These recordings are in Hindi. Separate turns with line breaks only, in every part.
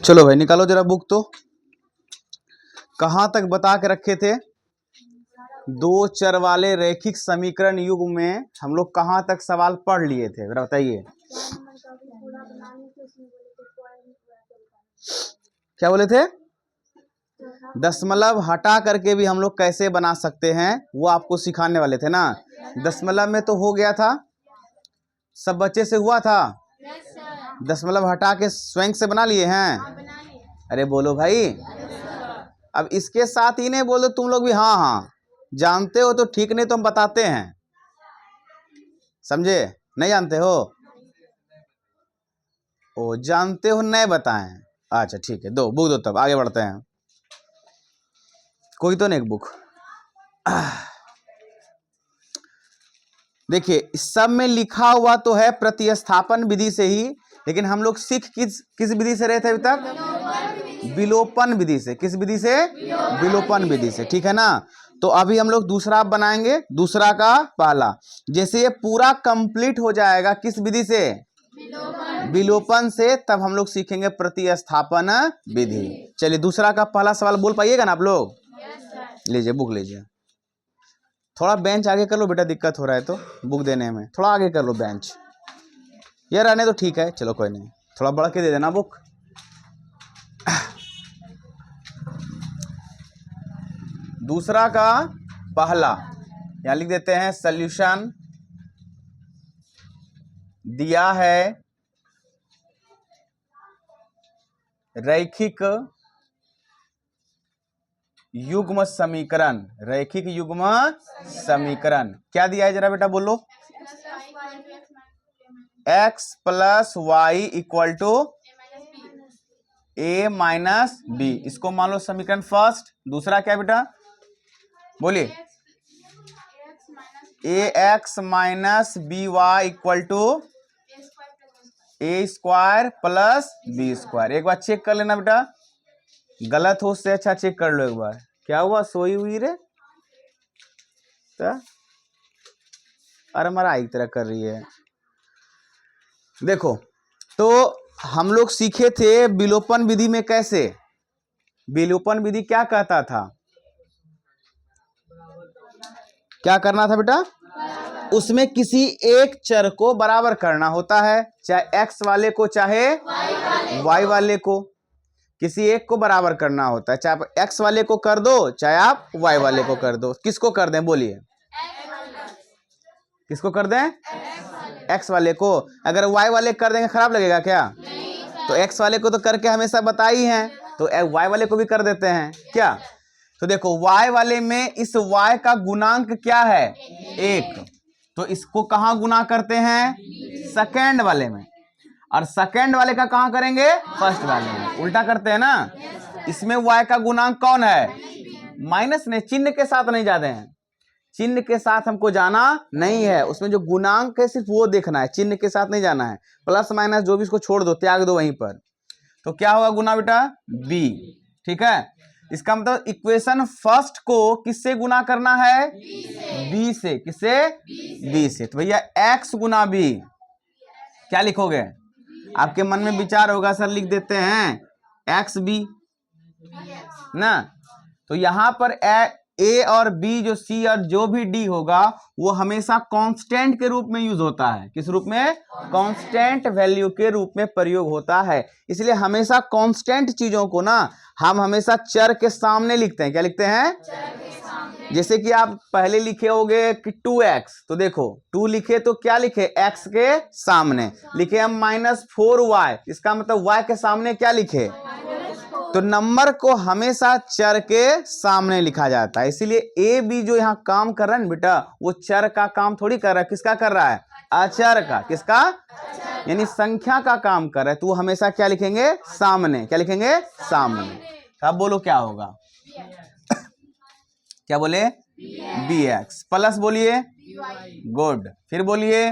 चलो भाई निकालो जरा बुक। तो कहाँ तक बता के रखे थे? दो चर वाले रैखिक समीकरण युग में हम लोग कहाँ तक सवाल पढ़ लिए थे, जरा बताइए। क्या बोले थे? दशमलव हटा करके भी हम लोग कैसे बना सकते हैं वो आपको सिखाने वाले थे ना। दशमलव में तो हो गया था, सब बच्चे से हुआ था। दशमलव हटा के स्वयं से बना लिए हैं। अरे बोलो भाई। अब इसके साथ ही नहीं बोलो तुम लोग भी हाँ हाँ जानते हो तो ठीक, नहीं तो हम बताते हैं, समझे? नहीं जानते हो? ओ जानते हो नहीं बताएं। अच्छा ठीक है, दो बुक दो, तब आगे बढ़ते हैं। कोई तो नहीं बुक। देखिए सब में लिखा हुआ तो है प्रतिस्थापन विधि से ही, लेकिन हम लोग सीख किस विधि से रहे थे अभी तक? विलोपन विधि से। किस विधि से? विलोपन विधि से, ठीक है ना। तो अभी हम लोग दूसरा बनाएंगे, दूसरा का पहला। जैसे ये पूरा कंप्लीट हो जाएगा किस विधि से? विलोपन से, तब हम लोग सीखेंगे प्रतिस्थापन विधि। चलिए दूसरा का पहला सवाल बोल पाइएगा ना आप लोग? लीजिए बुक लीजिए। थोड़ा बेंच आगे कर लो बेटा, दिक्कत हो रहा है तो बुक देने में थोड़ा आगे कर लो बेंच। ये रहने तो ठीक है, चलो कोई नहीं, थोड़ा बढ़ के दे देना बुक। दूसरा का पहला यहां लिख देते हैं। सॉल्यूशन दिया है रैखिक युग्म समीकरण। रैखिक युग्म समीकरण क्या दिया है जरा बेटा बोलो? x plus y equal to a minus b. इसको मान लो समीकरण फर्स्ट। दूसरा क्या बेटा बोलिए? ax minus b y equal to a square plus b square. एक बार चेक कर लेना बेटा, गलत हो उससे अच्छा चेक कर लो एक बार। क्या हुआ सोई हुई रे? अरे हमारा एक तरह कर रही है। देखो तो हम लोग सीखे थे विलोपन विधि में कैसे। विलोपन विधि क्या कहता था? क्या करना था बेटा? उसमें किसी एक चर को बराबर करना होता है, चाहे x वाले को चाहे y वाले को। किसी एक को बराबर करना होता है, चाहे आप x वाले को कर दो चाहे आप y वाले को कर दो। किसको कर दें बोलिए? किसको कर दें? x वाले को। अगर y वाले कर देंगे खराब लगेगा क्या? तो x वाले को तो करके हमेशा बताई हैं, तो y वाले को भी कर देते हैं क्या? तो देखो y वाले में इस y का गुणांक क्या है? 1। तो इसको कहाँ गुना करते हैं? सेकेंड वाले में। और सेकेंड वाले का कहाँ करेंगे? फर्स्ट वाले में। उल्टा करते हैं ना। इसमें y का गुणांक कौन है? माइनस नहीं, चिन्ह के साथ नहीं जाते हैं। चिन्ह के साथ हमको जाना नहीं है, उसमें जो गुणांक है सिर्फ वो देखना है, चिन्ह के साथ नहीं जाना है। प्लस माइनस जो भी इसको छोड़ दो, त्याग दो वहीं पर। तो क्या होगा गुना बेटा? b। ठीक है, इसका मतलब इक्वेशन फर्स्ट को किससे गुना करना है? b से। किससे? b से। तो भैया x गुना b क्या लिखोगे? आपके मन में विचार होगा सर लिख देते हैं एक्स बी ना। तो यहां पर ए और बी जो सी और जो भी डी होगा वो हमेशा कांस्टेंट के रूप में यूज होता है। किस रूप में? कांस्टेंट वैल्यू के रूप में प्रयोग होता है। इसलिए हमेशा कांस्टेंट चीजों को ना हम हमेशा चर के सामने लिखते हैं। क्या लिखते हैं? जैसे कि आप पहले लिखे होगे कि 2x, तो देखो 2 लिखे तो क्या लिखे? x के सामने लिखे हम -4y, इसका मतलब y के सामने क्या लिखे? तो नंबर को हमेशा चर के सामने लिखा जाता है। इसीलिए ए बी जो यहाँ काम कर रहा है ना बेटा, वो चर का काम थोड़ी कर रहा है। किसका कर रहा है? अचर का। किसका? यानी संख्या का काम कर रहा है, तो वो हमेशा क्या लिखेंगे? सामने। क्या लिखेंगे? सामने। अब बोलो क्या होगा? क्या बोले? bx प्लस बोलिए गुड, फिर बोलिए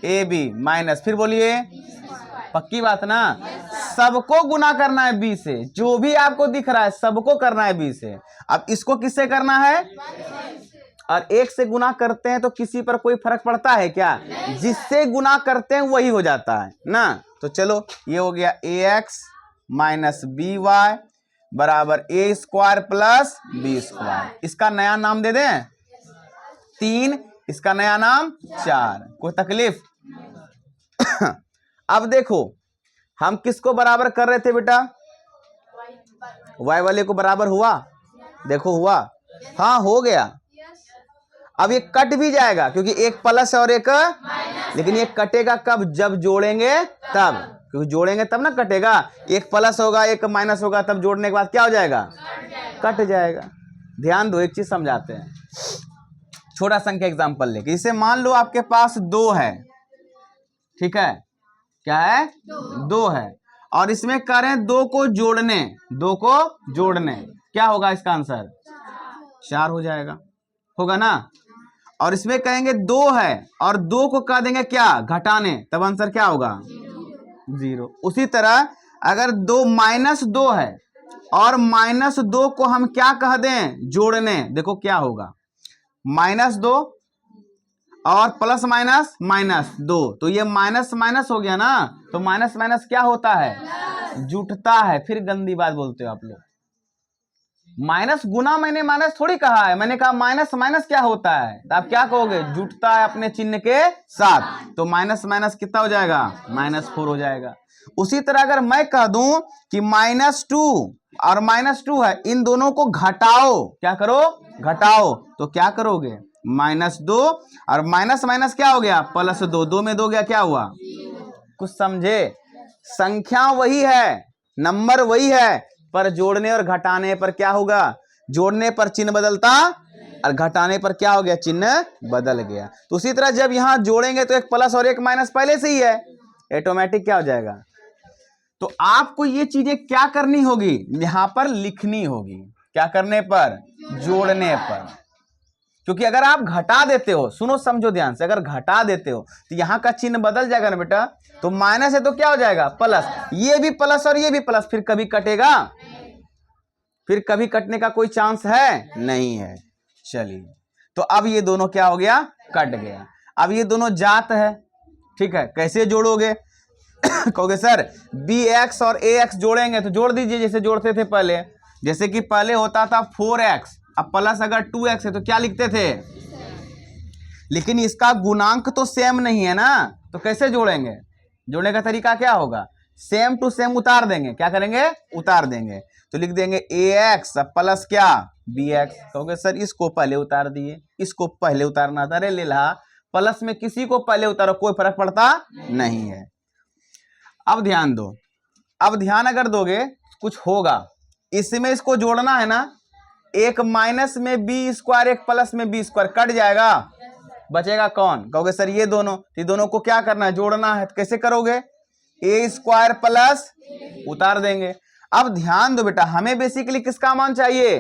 ab माइनस, फिर बोलिए पक्की बात ना। सबको गुना करना है b से, जो भी आपको दिख रहा है सबको करना है b से। अब इसको किससे करना है? और एक से गुना करते हैं तो किसी पर कोई फर्क पड़ता है क्या? जिससे गुना करते हैं वही हो जाता है ना। तो चलो ये हो गया ax माइनस बी वाई बराबर ए स्क्वायर प्लस बी स्क्वायर। इसका नया नाम दे दें 3, इसका नया नाम 4। कोई तकलीफ? अब देखो हम किसको बराबर कर रहे थे बेटा? y वाले को बराबर हुआ? देखो हुआ, हाँ हो गया। अब ये कट भी जाएगा क्योंकि एक प्लस और एक लेकिन ये कटेगा कब? जब जोड़ेंगे तब, क्योंकि जोड़ेंगे तब ना कटेगा। एक प्लस होगा एक माइनस होगा, तब जोड़ने के बाद क्या हो जाएगा? कट जाएगा। ध्यान दो, एक चीज समझाते हैं। छोटा संख्या एग्जांपल लेके, इसे मान लो आपके पास 2 है, ठीक है? क्या है? 2 है और इसमें करें 2 को जोड़ने, 2 को जोड़ने, क्या होगा इसका आंसर? 4 हो जाएगा, होगा ना? और इसमें कहेंगे 2 है और 2 को कह देंगे क्या? घटाने, तब आंसर क्या होगा? 0। उसी तरह अगर 2 माइनस 2 है और माइनस 2 को हम क्या कह दें? जोड़ने, देखो क्या होगा? -2 और प्लस माइनस -2, तो ये माइनस माइनस हो गया ना, तो माइनस माइनस क्या होता है? जुटता है। फिर गंदी बात बोलते हो आप लोग। माइनस गुना मैंने माइनस थोड़ी कहा है, मैंने कहा माइनस माइनस क्या होता है, तो आप क्या कहोगे? जुटता है अपने चिन्ह के साथ। तो माइनस माइनस कितना हो जाएगा? -4 हो जाएगा। उसी तरह अगर मैं कह दूं कि -2 और -2 है, इन दोनों को घटाओ, क्या करो? घटाओ, तो क्या करोगे? -2 और माइनस माइनस क्या हो गया? +2, 2 में 2 गया, क्या हुआ? कुछ समझे? संख्या वही है, नंबर वही है, पर जोड़ने और घटाने पर क्या होगा? जोड़ने पर चिन्ह बदलता और घटाने पर क्या हो गया? चिन्ह बदल गया। तो उसी तरह जब यहां जोड़ेंगे तो एक प्लस और एक माइनस पहले से ही है, ऑटोमेटिक क्या हो जाएगा? तो आपको ये चीजें क्या करनी होगी? यहां पर लिखनी होगी। क्या करने पर? जोड़ने पर। क्योंकि अगर आप घटा देते हो, सुनो समझो ध्यान से, अगर घटा देते हो तो यहां का चिन्ह बदल जाएगा ना बेटा। तो माइनस है तो क्या हो जाएगा? प्लस। ये भी प्लस और ये भी प्लस, फिर कभी कटेगा? फिर कभी कटने का कोई चांस है? नहीं है। चलिए, तो अब ये दोनों क्या हो गया? कट गया। अब ये दोनों जात है, ठीक है? कैसे जोड़ोगे? कहोगे सर bx और ax जोड़ेंगे, तो जोड़ दीजिए जैसे जोड़ते थे पहले। जैसे कि पहले होता था 4x, अब प्लस अगर 2x है तो क्या लिखते थे? लेकिन इसका गुणांक तो सेम नहीं है ना, तो कैसे जोड़ेंगे? जोड़ने का तरीका क्या होगा? सेम टू सेम उतार देंगे। क्या करेंगे? उतार देंगे। तो लिख देंगे ax प्लस क्या? bx। कहोगे सर इसको पहले उतार दिए, इसको पहले उतारना था। अरे ले ला, प्लस में किसी को पहले उतारो, कोई फर्क पड़ता नहीं है। अब ध्यान दो, अब ध्यान अगर दोगे कुछ होगा। इसमें इसको जोड़ना है ना, एक माइनस में बी स्क्वायर, एक प्लस में बी स्क्वायर, कट जाएगा, बचेगा कौन? कहोगे सर ये दोनों, तो दोनों को क्या करना है? जोड़ना है। तो कैसे करोगे? ए स्क्वायर प्लस उतार देंगे। अब ध्यान दो बेटा, हमें बेसिकली किसका मान चाहिए?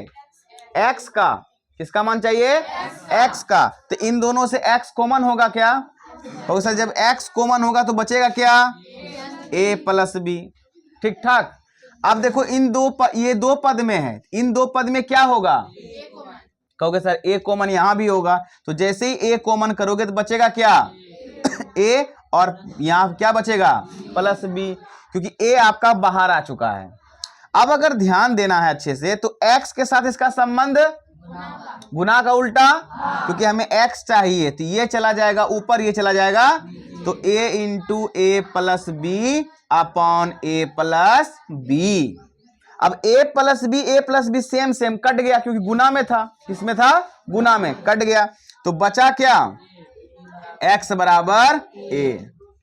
एक्स का। किसका मान चाहिए? एक्स का। तो इन दोनों से एक्स कॉमन होगा क्या? कहोगे सर जब एक्स कॉमन होगा तो बचेगा क्या? ए प्लस बी। ठीक ठाक। अब देखो ये दो पद में है, इन दो पद में क्या होगा? कहोगे सर ए कॉमन यहां भी होगा, तो जैसे ही ए कॉमन करोगे तो बचेगा क्या? ए, और यहां क्या बचेगा? प्लस बी, क्योंकि ए आपका बाहर आ चुका है। अब अगर ध्यान देना है अच्छे से, तो x के साथ इसका संबंध गुना का उल्टा, क्योंकि हमें x चाहिए, तो ये चला जाएगा ऊपर, ये चला जाएगा, तो a into a plus b upon a plus b. अब a plus b same same cut गया, क्योंकि गुना में था। किसमें था? गुना में, कट गया। तो बचा क्या? x बराबर a,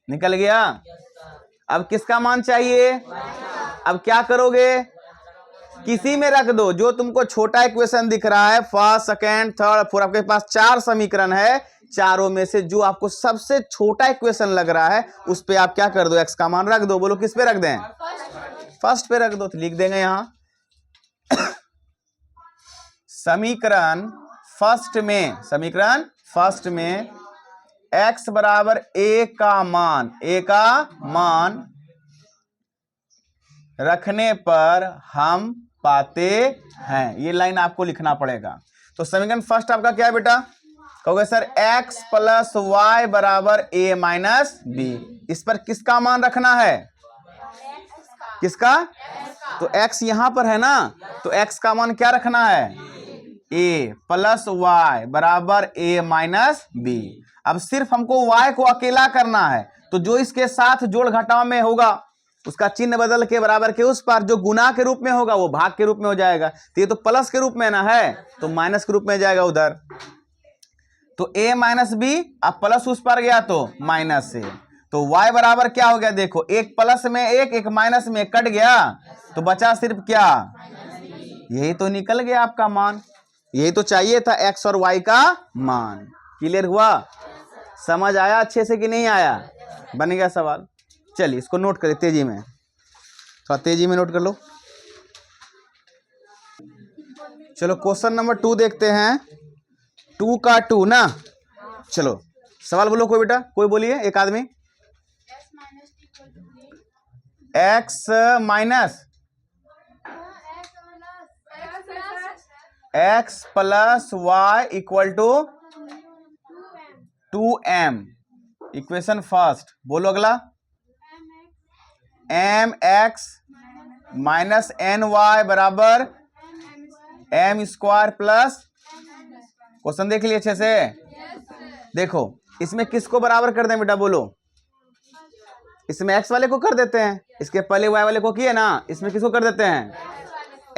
निकल गया। अब किसका मान चाहिए? अब क्या करोगे? किसी में रख दो जो तुमको छोटा इक्वेशन दिख रहा है, फर्स्ट सेकेंड थर्ड फोर्थ, आपके पास 4 समीकरण है, चारों में से जो आपको सबसे छोटा इक्वेशन लग रहा है उस पे आप क्या कर दो? x का मान रख दो। बोलो किस पे रख दें? फर्स्ट पे रख दो। तो लिख देंगे यहां समीकरण फर्स्ट में x बराबर a का मान रखने पर हम पाते हैं। ये लाइन आपको लिखना पड़ेगा। तो समीकरण फर्स्ट आपका क्या है बेटा? कहोगे सर x प्लस वाई बराबर a माइनस बी। इस पर किसका मान रखना है? किसका? तो x यहां पर है ना, तो x का मान क्या रखना है? a प्लस वाई बराबर a माइनस बी। अब सिर्फ हमको y को अकेला करना है, तो जो इसके साथ जोड़ घटाव में होगा उसका चिन्ह बदल के बराबर के उस पार जो गुना के रूप में होगा वो भाग के रूप में हो जाएगा। तो ये तो प्लस के रूप में ना है, तो माइनस के रूप में जाएगा उधर। तो a माइनस बी, अब प्लस उस पर गया तो माइनस से, तो y बराबर क्या हो गया? देखो एक प्लस में एक माइनस में कट गया, तो बचा सिर्फ क्या? यही तो निकल गया आपका मान। यही तो चाहिए था, x और y का मान। क्लियर हुआ? समझ आया अच्छे से कि नहीं आया? बन गया सवाल। चलिए इसको नोट करें तेजी में, थोड़ा तेजी में नोट कर लो। चलो क्वेश्चन नंबर 2 देखते हैं। 2 का 2 ना। चलो सवाल बोलो कोई बेटा, कोई बोलिए एक आदमी। x minus x plus y equal to 2m। Equation first बोलो अगला। mx माइनस ny बराबर m स्क्वायर प्लस, क्वेश्चन देख लिए अच्छे से। देखो इसमें किसको बराबर कर दें बेटा बोलो? इसमें x वाले को कर देते हैं, इसके पहले y वाले को किए ना, इसमें किसको कर देते हैं?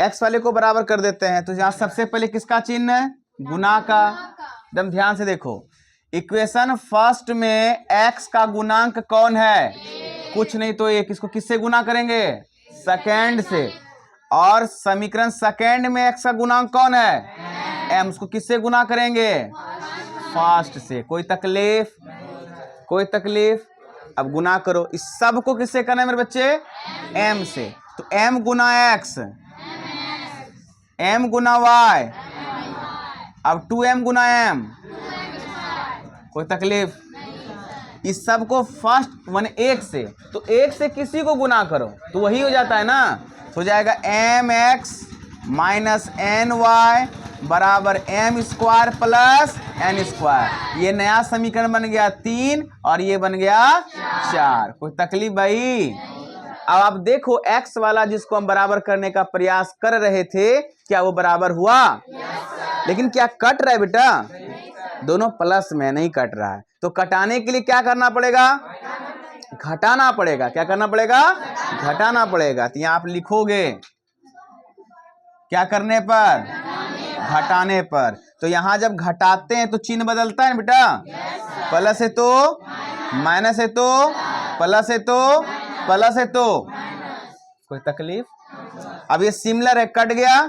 x वाले को बराबर कर देते हैं। तो यहाँ सबसे पहले किसका चिन्ह है? गुना का। एकदम ध्यान से देखो, इक्वेशन फर्स्ट में x का गुणांक कौन है? कुछ नहीं तो एक, इसको किससे गुना करेंगे? सेकेंड से। और समीकरण सेकेंड में x का गुणांक कौन है? m। उसको किससे गुना करेंगे? फर्स्ट से। कोई तकलीफ? कोई तकलीफ? अब गुना करो, इस सब को किससे करना है मेरे बच्चे? m से। तो m गुना x, m गुना y, अब 2m गुना m। कोई तकलीफ? इस सब को फर्स्ट वन एक से, तो एक से किसी को गुना करो तो वही हो जाता है ना। तो हो जाएगा mx माइनस ny बराबर m square plus n square. ये नया समीकरण बन गया 3 और ये बन गया 4। कोई तकलीफ भाई? अब आप देखो x वाला जिसको हम बराबर करने का प्रयास कर रहे थे, क्या वो बराबर हुआ? लेकिन क्या कट रहा है बेटा? दोनों प्लस में नहीं कट रहा है, तो कटाने के लिए क्या करना पड़ेगा? घटाना पड़ेगा। क्या करना पड़ेगा? घटाना पड़ेगा। तो यहाँ आप लिखोगे क्या करने पर? घटाने पर। तो यहाँ जब घटाते हैं तो चिन्ह बदलता है बेटा। प्लस है तो माइनस है तो प्लस है तो प्लस है तो। कोई तकलीफ? अब ये सिमिलर है, कट गया,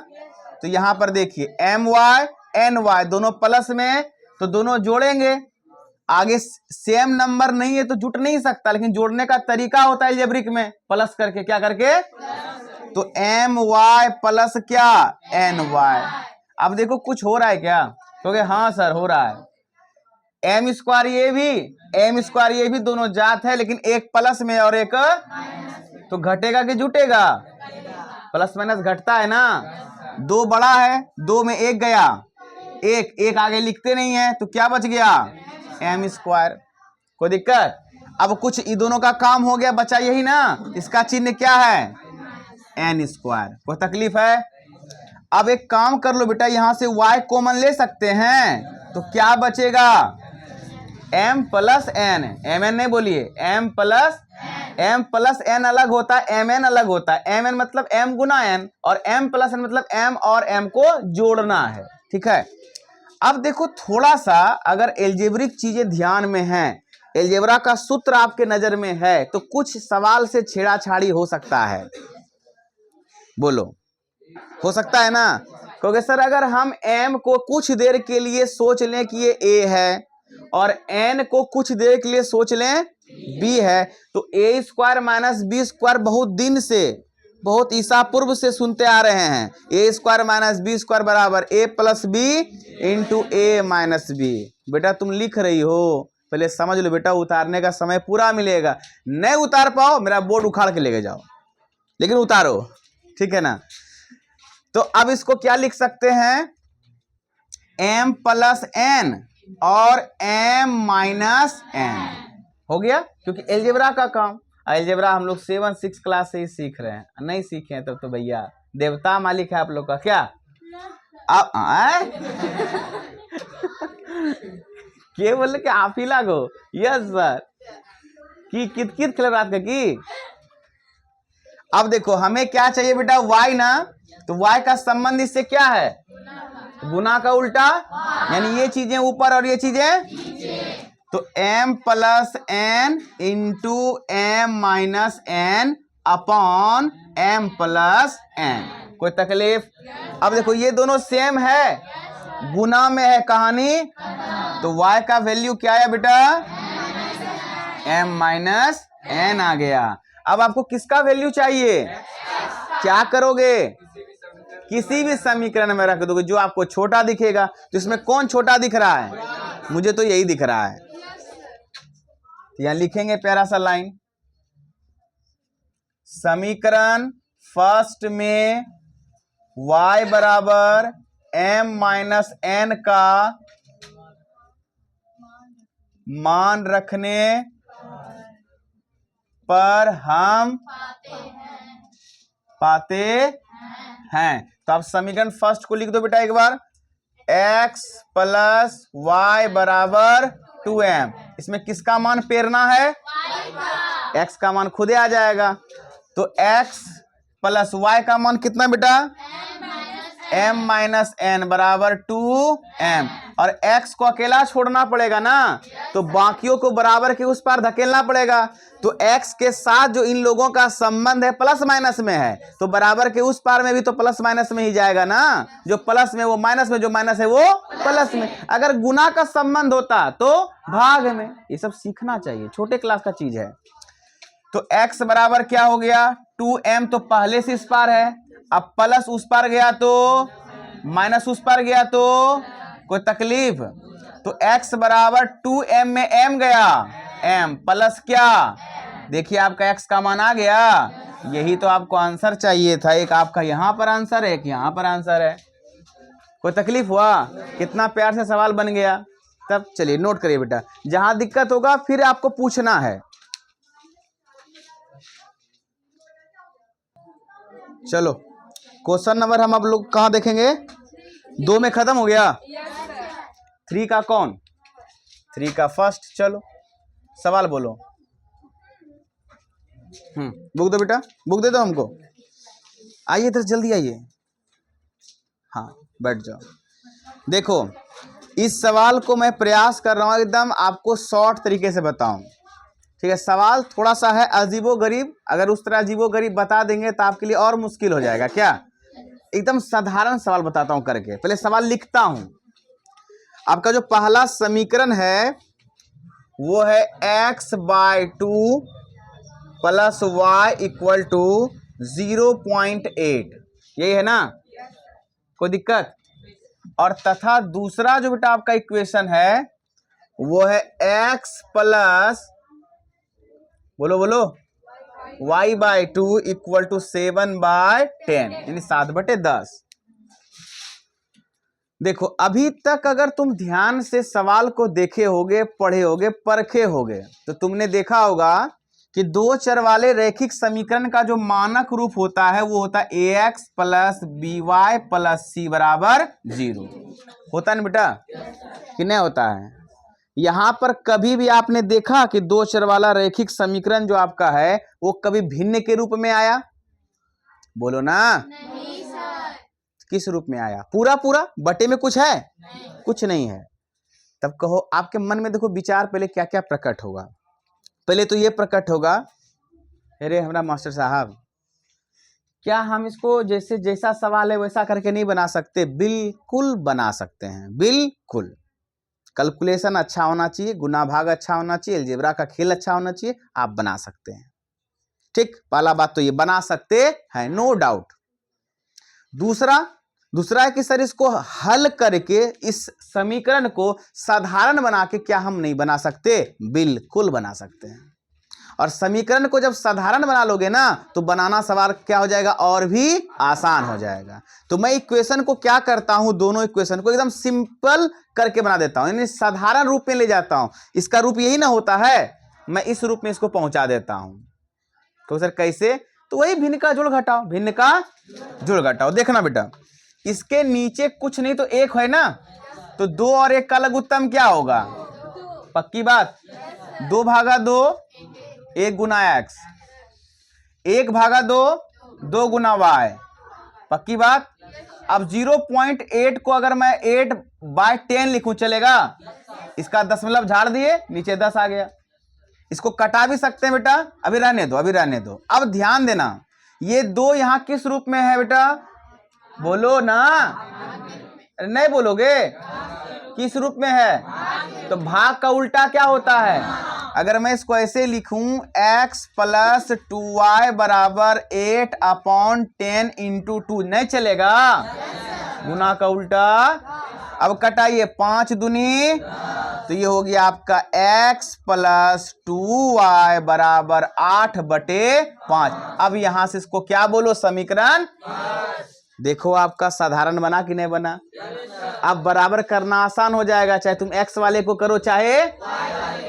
तो यहाँ पर देखिए my ny दोनों प्लस में, तो दोनों जोड़ेंगे। आगे सेम नंबर नहीं है तो जुट नहीं सकता, लेकिन जोड़ने का तरीका होता है अलजेब्रिक में, प्लस करके। क्या करके? तो my प्लस क्या? ny। अब देखो कुछ हो रहा है क्या? क्योंकि हाँ सर हो रहा है। m स्क्वायर ये भी दोनों जात है, लेकिन एक प्लस में और एक, तो घटेगा कि जुटेगा? प्लस माइनस घटता है ना। 2 बड़ा है, 2 में 1 गया, एक आगे लिखते नहीं है, तो क्या बच गया? m square. कोई दिक्कत? अब कुछ इन दोनों का काम हो गया, बचा यही ना, इसका चिन्ह क्या है? n square. कोई तकलीफ है? अब एक काम कर लो बेटा, यहां से y कॉमन ले सकते हैं, तो क्या बचेगा? m plus n। mn नहीं बोलिए, m प्लस n अलग होता है, mn अलग होता है। mn मतलब m गुना n, और m प्लस n मतलब m और m को जोड़ना है। ठीक है। अब देखो थोड़ा सा अगर एल्जेब्रिक चीजें ध्यान में हैं, एल्जेब्रा का सूत्र आपके नजर में है, तो कुछ सवाल से छेड़ाछाड़ी हो सकता है। बोलो, हो सकता है ना? क्योंकि सर अगर हम m को कुछ देर के लिए सोच लें कि ये a है, और n को कुछ देर के लिए सोच लें b है, तो a square minus b square बहुत दिन से, बहुत ईसा पूर्व से सुनते आ रहे हैं। a square minus b square बराबर a plus b into a minus b. बेटा तुम लिख रही हो, पहले समझ लो बेटा, उतारने का समय पूरा मिलेगा। नहीं उतार पाओ मेरा बोर्ड उखाड़ के लेके जाओ, लेकिन उतारो, ठीक है ना? तो अब इसको क्या लिख सकते हैं? m प्लस n और m माइनस n हो गया, क्योंकि एल्जेब्रा का काम। अलजेब्रा हम लोग 7-6 क्लास से ही सीख रहे हैं, नहीं सीखे हैं तब तो भैया देवता मालिक है आप लोग का क्या। आप क्या बोले कि आप ही लागो। यस सर की कित कित खेल रात का की। अब देखो हमें क्या चाहिए बेटा, y ना, तो y का संबंध इससे क्या है, गुना का उल्टा, यानी ये चीजें ऊपर और ये चीजें, तो m plus n into m minus n upon m plus n। कोई तकलीफ। अब देखो ये दोनों सेम है, गुना में है कहानी, तो y का वैल्यू क्या है बेटा, m माइनस n आ गया। अब आपको किसका वैल्यू चाहिए, क्या करोगे, किसी भी समीकरण में रख दोगे जो आपको छोटा दिखेगा। तो इसमें कौन छोटा दिख रहा है, मुझे तो यही दिख रहा है। यहां लिखेंगे प्यारा सा लाइन, समीकरण फर्स्ट में y बराबर m माइनस n का मान रखने पर हम पाते हैं। तो आप समीकरण फर्स्ट को लिख दो बेटा एक बार, x प्लस वाई बराबर 2m। इसमें किसका मान पेरना है, x का मान खुदे आ जाएगा। तो x प्लस y का मान कितना बेटा, m माइनस n बराबर 2m। और x को अकेला छोड़ना पड़ेगा ना, तो बाकियों को बराबर के उस पार धकेलना पड़ेगा। तो x के साथ जो इन लोगों का संबंध है प्लस माइनस में है, तो बराबर के उस पार में भी तो प्लस माइनस में ही जाएगा ना। जो प्लस में वो माइनस में, जो माइनस है वो प्लस में। अगर गुना का संबंध होता तो भाग में। ये सब सीखना चाहिए, छोटे क्लास का चीज है। तो x बराबर क्या हो गया, 2m, तो पहले से इस पार है, अब प्लस उस पार गया तो माइनस उस पार गया तो कोई तकलीफ। तो x बराबर 2m में m गया, m प्लस क्या, देखिए आपका x का मान आ गया। यही तो आपको आंसर चाहिए था, एक आपका यहां पर आंसर है, एक यहां पर आंसर है। कोई तकलीफ हुआ, कितना प्यार से सवाल बन गया। तब चलिए नोट करिए बेटा, जहां दिक्कत होगा फिर आपको पूछना है। चलो क्वेश्चन नंबर हम अब लोग कहां देखेंगे, 2 में खत्म हो गया। 3 का कौन, 3 का फर्स्ट। चलो सवाल बोलो। बुक दो बेटा, बुक दे दो हमको। आइए इधर जल्दी आइए, हाँ बैठ जाओ। देखो इस सवाल को मैं प्रयास कर रहा हूं एकदम आपको शॉर्ट तरीके से बताऊं, ठीक है। सवाल थोड़ा सा है अजीबो गरीब, अगर उस तरह अजीबो गरीब बता देंगे तो आपके लिए और मुश्किल हो जाएगा। क्या, एकदम साधारण सवाल बताता हूं करके, पहले सवाल लिखता हूं। आपका जो पहला समीकरण है वो है x/2 plus y equal to 0.8, यही है ना, कोई दिक्कत। और तथा दूसरा जो बेटा आपका इक्वेशन है वो है x प्लस, बोलो बोलो, y/2 इक्वल टू 7/10, यानी 7/10। देखो अभी तक अगर तुम ध्यान से सवाल को देखे होगे, पढ़े होगे, परखे होगे, तो तुमने देखा होगा कि 2 चर वाले रैखिक समीकरण का जो मानक रूप होता है वो होता है ax plus by plus c बराबर 0। होता है ना बेटा, कि नहीं होता है। यहां पर कभी भी आपने देखा कि 2 चर वाला रैखिक समीकरण जो आपका है वो कभी भिन्न के रूप में आया, बोलो ना। नहीं सर। किस रूप में आया, पूरा पूरा बटे में कुछ है, नहीं। कुछ नहीं है। तब कहो आपके मन में देखो विचार पहले क्या क्या प्रकट होगा। पहले तो ये प्रकट होगा, अरे हमारा मास्टर साहब क्या हम इसको जैसे जैसा सवाल है वैसा करके नहीं बना सकते? बिल्कुल बना सकते हैं, बिल्कुल। कैलकुलेशन अच्छा होना चाहिए, गुना भाग अच्छा होना चाहिए, अलजेब्रा का खेल अच्छा होना चाहिए, आप बना सकते हैं। ठीक, पहला बात तो ये बना सकते हैं, नो डाउट। दूसरा है कि सर इसको हल करके इस समीकरण को साधारण बना के क्या हम नहीं बना सकते? बिल्कुल बना सकते हैं। और समीकरण को जब साधारण बना लोगे ना तो बनाना सवाल क्या हो जाएगा, और भी आसान हो जाएगा। तो मैं इक्वेशन को क्या करता हूं, दोनों इक्वेशन को एकदम सिंपल करके बना देता हूं, यानी साधारण रूप में ले जाता हूं। इसका रूप यही ना होता है, मैं इस रूप में इसको पहुंचा देता हूं। तो सर कैसे? तो वही भिन्न का जोड़ घटाओ, भिन्न का जोड़ घटाओ। देखना बेटा, इसके नीचे कुछ नहीं तो एक है ना, तो 2 और 1 का लघुत्तम क्या होगा? पक्की बात, 2 भागा 2 1 गुना x, 1 भागा 2 2 गुना y, पक्की बात। अब 0.8 को अगर मैं 8/10 लिखूं चलेगा? इसका दशमलव झाड़ दिए, नीचे 10 आ गया। इसको कटा भी सकते हैं बेटा, अभी रहने दो, अभी रहने दो। अब ध्यान देना, ये 2 यहां किस रूप में है बेटा? बोलो ना, नहीं बोलोगे? किस रूप में है? तो भाग का उल्टा क्या होता है? अगर मैं इसको ऐसे लिखूं, x प्लस 2y बराबर 8/10 इंटू 2, नहीं चलेगा? गुना का उल्टा। अब कटाइए, 5 दूनी, तो ये हो गया आपका x प्लस 2y बराबर 8/5। अब यहां से इसको क्या बोलो? समीकरण। देखो आपका साधारण बना कि नहीं बना? अब बराबर करना आसान हो जाएगा, चाहे तुम x वाले को करो चाहे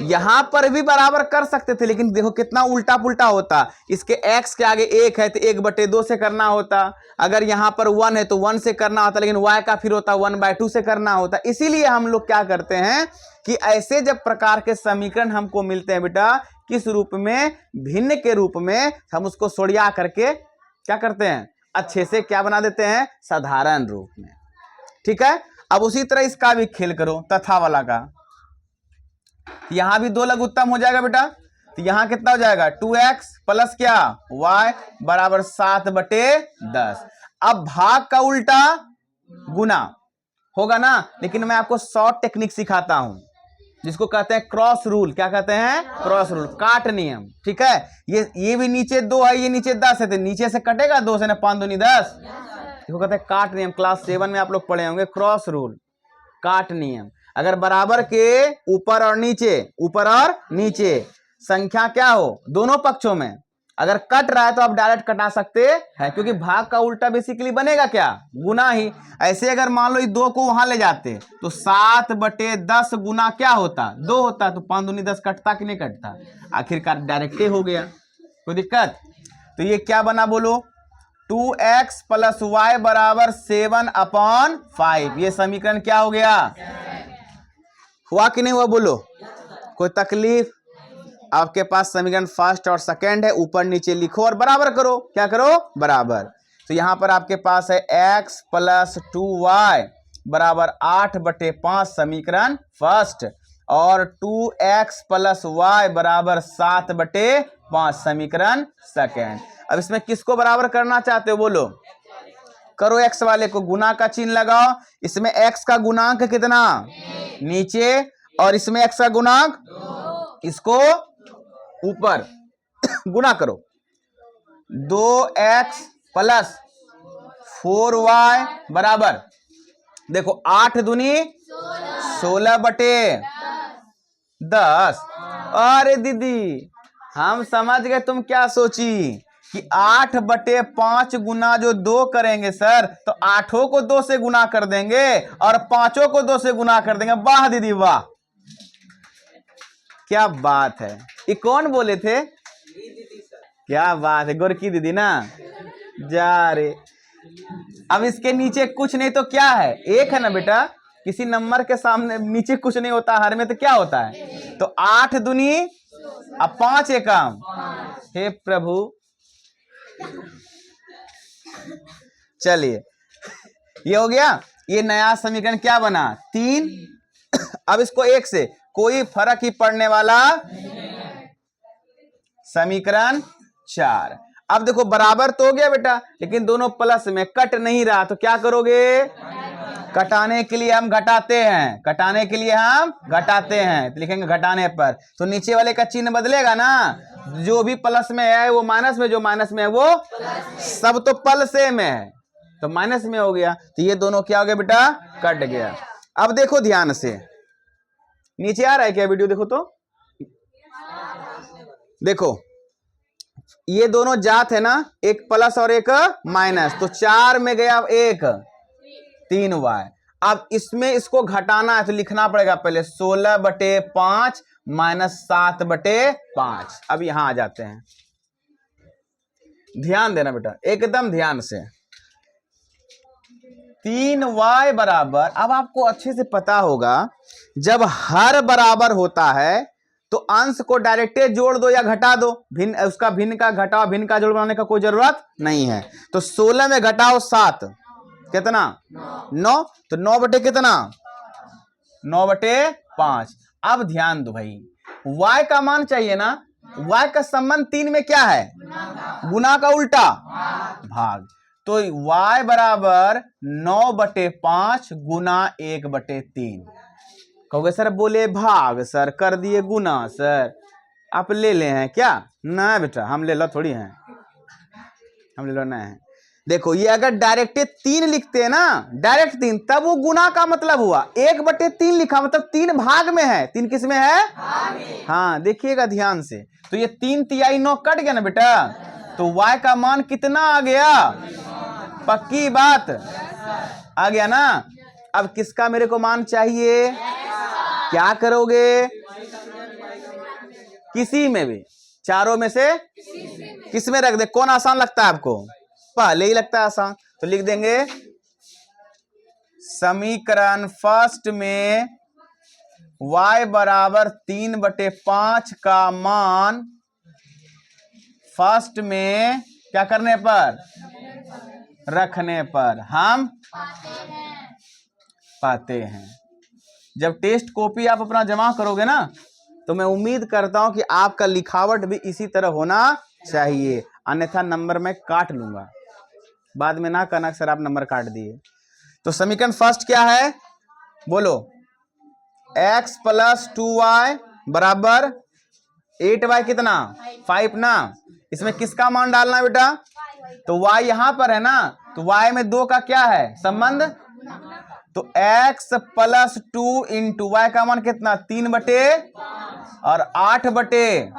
यहां पर भी बराबर कर सकते थे, लेकिन देखो कितना उल्टा पुल्टा होता। इसके x के आगे 1 है तो 1/2 से करना होता, अगर यहां पर 1 है तो 1 से करना होता, लेकिन y का फिर होता 1/2 से करना होता। इसीलिए हम लोग क्या करते हैं कि ऐसे जब प्रकार के समीकरण हमको मिलते हैं बेटा, किस रूप में? भिन्न के रूप में, हम उसको सोड़िया करके क्या करते हैं? अच्छे से क्या बना देते हैं? साधारण रूप में। ठीक है, अब उसी तरह इसका भी खेल करो, तथा वाला का। यहां भी 2 लघुत्तम हो जाएगा बेटा, तो यहां कितना हो जाएगा? 2x प्लस क्या? y बराबर 7/10। अब भाग का उल्टा गुना होगा ना, लेकिन मैं आपको शॉर्ट टेक्निक सिखाता हूं, जिसको कहते हैं क्रॉस रूल। क्या कहते हैं? क्रॉस रूल, काट नियम। ठीक है, ये भी नीचे 2 है, ये नीचे 10 है, तो नीचे से कटेगा 2 से ना, 5 दूनी 10। इसको कहते हैं काट नियम। क्लास 7 में आप लोग पढ़े होंगे क्रॉस रूल, काट नियम। अगर बराबर के ऊपर और नीचे संख्या क्या हो दोनों पक्षों में, अगर कट रहा है तो आप डायरेक्ट कटा सकते हैं, क्योंकि भाग का उल्टा बेसिकली बनेगा क्या? गुना ही। ऐसे अगर मान लो इस 2 को वहां ले जाते तो 7/10 गुना क्या होता? 2 होता, तो 5 दूनी 10 कटता कि नहीं कटता? आखिरकार डायरेक्ट हो गया, कोई दिक्कत? तो ये क्या बना बोलो? 2x प्लस y बराबर 7/5। ये समीकरण क्या हो गया? हुआ कि नहीं हुआ? बोलो, कोई तकलीफ? आपके पास समीकरण फर्स्ट और सेकंड है, ऊपर नीचे लिखो और बराबर करो। क्या करो? बराबर। तो यहां पर आपके पास है x प्लस 2y बराबर 8/5 समीकरण फर्स्ट, और 2x प्लस y बराबर 7/5 समीकरण सेकंड। अब इसमें किसको बराबर करना चाहते हो? बोलो, करो x वाले को, गुना का चिन्ह लगाओ। इसमें x का गुणांक कितना? नीचे, और इसमें x का गुणांक इसको ऊपर गुना करो। 2x प्लस 4y बराबर, देखो 8 दूनी 16/10। अरे दीदी, हम समझ गए तुम क्या सोची कि 8/5 गुना जो 2 करेंगे सर, तो 8 को 2 से गुना कर देंगे और 5 को 2 से गुना कर देंगे। वाह दीदी वाह, क्या बात है। ये कौन बोले थे? क्या बात है, गोरकी दीदी ना। जा रे, अब इसके नीचे कुछ नहीं तो क्या है? 1 है ना बेटा। किसी नंबर के सामने नीचे कुछ नहीं होता हर में, तो क्या होता है? तो 8 दूनी, अब 5 एकम। हे प्रभु, चलिए ये हो गया। ये नया समीकरण क्या बना? 3। अब इसको 1 से कोई फर्क ही पड़ने वाला, समीकरण 4। अब देखो बराबर तो हो गया बेटा, लेकिन दोनों प्लस में, कट नहीं रहा, तो क्या करोगे? कटाने के लिए हम घटाते हैं, कटाने के लिए हम घटाते हैं, तो लिखेंगे घटाने पर। तो नीचे वाले का चिन्ह बदलेगा ना, जो भी प्लस में है वो माइनस में, जो माइनस में है वो सब तो पल से में है, तो माइनस में हो गया। तो ये दोनों क्या हो गया बेटा? कट गया। अब देखो ध्यान से, नीचे आ रहा है क्या वीडियो? देखो तो, देखो ये दोनों जात है ना, एक प्लस और एक माइनस, तो 4 में गया 1, 3y। अब इसमें इसको घटाना है तो लिखना पड़ेगा पहले 16/5 माइनस 7/5। अब यहां आ जाते हैं, ध्यान देना बेटा, एकदम ध्यान से। 3y बराबर, अब आपको अच्छे से पता होगा जब हर बराबर होता है तो अंश को डायरेक्ट जोड़ दो या घटा दो, भिन्न उसका भिन्न का घटाओ, भिन्न का जोड़ बनाने का कोई जरूरत नहीं है। तो 16 में घटाओ 7 कितना 9, तो 9 बटे कितना 9/5। अब ध्यान दो भाई, y का मान चाहिए ना, y का संबंध 3 में क्या है, गुना का उल्टा भाग। तो y बराबर 9/5 गुना 1/3। कहोगे सर बोले भाग, सर कर दिए गुना, सर आप ले ले हैं क्या? ना बेटा, हम ले लो थोड़ी हैं, हम ले लो ना है। देखो ये अगर डायरेक्ट 3 लिखते हैं ना, डायरेक्ट 3, तब वो गुना का मतलब हुआ। 1/3 लिखा मतलब 3 भाग में है। 3 किस में है? हाँ देखिएगा ध्यान से। तो ये 3 तिहाई 9 कट गया ना बेटा, तो y का मान कितना आ गया? पक्की बात आ गया ना। अब किसका मेरे को मान चाहिए? क्या करोगे? किसी में भी, चारों में से किस में रख दे? कौन आसान लगता है आपको? पहले ही लगता है आसान, तो लिख देंगे समीकरण फर्स्ट में y बराबर 3/5 का मान फर्स्ट में क्या करने पर? रखने पर हम पाते हैं। जब टेस्ट कॉपी आप अपना जमा करोगे ना, तो मैं उम्मीद करता हूं कि आपका लिखावट भी इसी तरह होना चाहिए, अन्यथा नंबर मैं काट लूंगा। बाद में ना कहना सर आप नंबर काट दिए। तो समीकरण फर्स्ट क्या है बोलो? x + 2y बराबर 8y कितना 5 ना। इसमें किसका मान डालना बेटा? तो y यहां पर है ना, तो y में 2 का क्या है संबंध? तो x + 2 इंटू y का मान कितना 3 बटे और 8 बटे,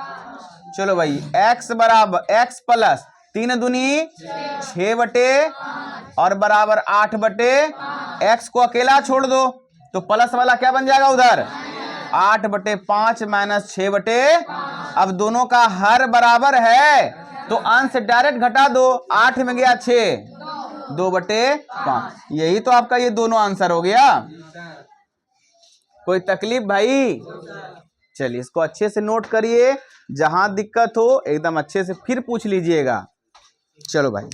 चलो भाई x बराबर x प्लस 3 दूनी 6 बटे और बराबर 8 बटे, x को अकेला छोड़ दो तो प्लस वाला क्या बन जाएगा उधर 8/5 माइनस 6 अब दोनों का हर बराबर है तो अंश डायरेक्ट घटा दो, 8 में गया 6, 2/5। यही तो आपका ये दोनों आंसर हो गया। कोई तकलीफ भाई? चलिए इसको अच्छे से नोट करिए, जहां दिक्कत हो एकदम अच्छे से फिर पूछ लीजिएगा। चलो भाई।